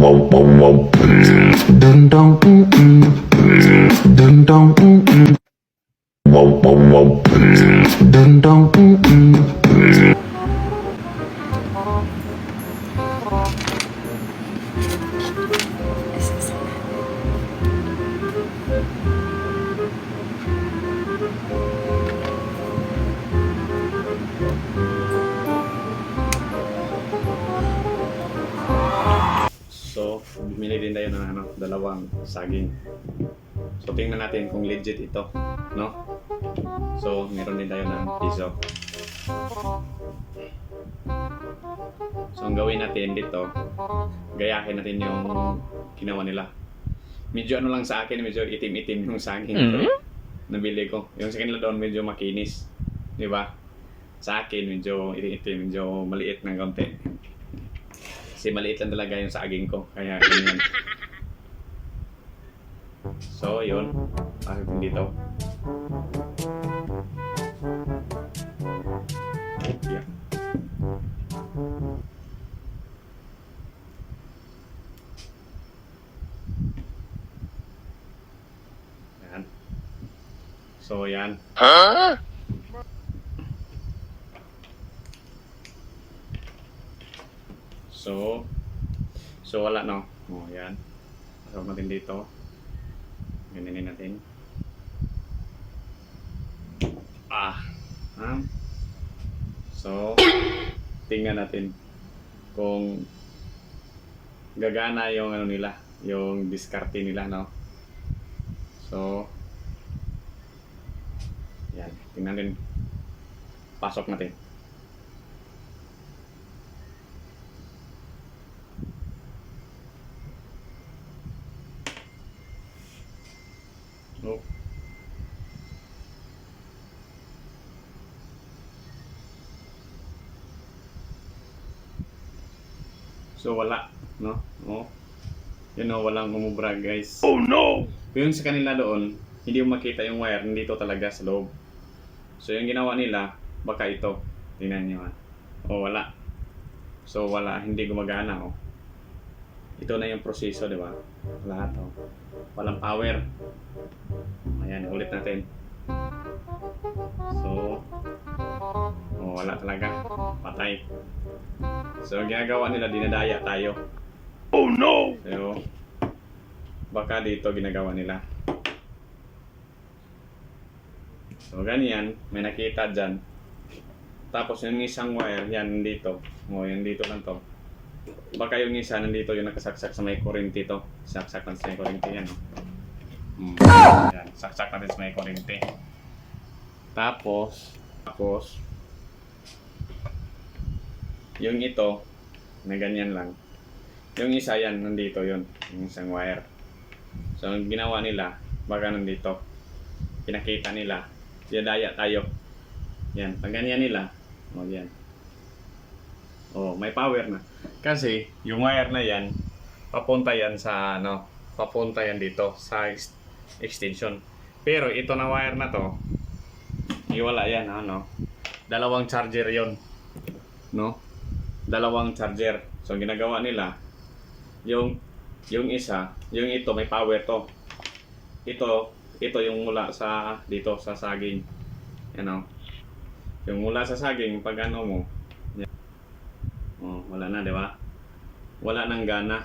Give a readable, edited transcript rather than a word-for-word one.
Dun dong dun dong dun dong So, bumili din tayo ng dalawang saging. So, tingnan natin kung legit ito, no? So, meron din tayo ng piso. So, ang gawin natin dito, gayahin natin yung ginawa nila. Medyo ano lang sa akin, medyo itim-itim yung saging nabili ko. Yung sa kanila doon medyo makinis, di ba? Sa akin medyo itim-itim, medyo maliit ng konti. Kasi maliit lang talaga yung saging ko, kaya ganyan. So, yun. Bakit dito? Yeah. Yan. So, yan. So wala, no? O, yan. Pasok natin dito. Ganyanin natin. So, tingnan natin kung gagana yung ano nila, yung diskarte nila, no? So, yan. Tingnan natin. Pasok natin. Oh. So wala, no? Oh. Yun, no, walang umubra, guys. Oh no! Yung sa kanila doon, hindi mo makita yung wire, nandito talaga sa loob. So yung ginawa nila, baka ito. Tingnan nyo, ha. Oh, wala. So wala, hindi gumagana, oh. Ito na yung proseso, di ba? Lahat, oh. Walang power. Ayan, ulit natin. So, oh, wala talaga. Patay. So, ang ginagawa nila, dinadaya tayo. Oh no! So, baka dito ginagawa nila. So, ganyan. May nakita dyan. Tapos, yung isang wire, yan dito. O, yan dito lang to. Baka yung isa nandito yung nakasaksak sa may kurente to. Saksak lang sa may kurente yan. Yan, saksak natin sa may kurente. Tapos yung ito na ganyan lang. Yung isa yan nandito yun, yung isang wire. So ang ginawa nila, baka nandito. Pinakita nila, dinadaya tayo. Yan, pag ganyan nila, o yan. Oh, may power na. Kasi yung wire na yan, papunta yan sa ano, papunta yan dito sa extension. Pero ito na wire na to, iwala yan, ano. Dalawang charger yon, no? Dalawang charger. So ginagawa nila, yung isa, yung ito may power to. Ito yung mula sa dito sa saging. Ano? Yung mula sa saging pag ano mo, oh, wala na, di ba? Wala nang gana.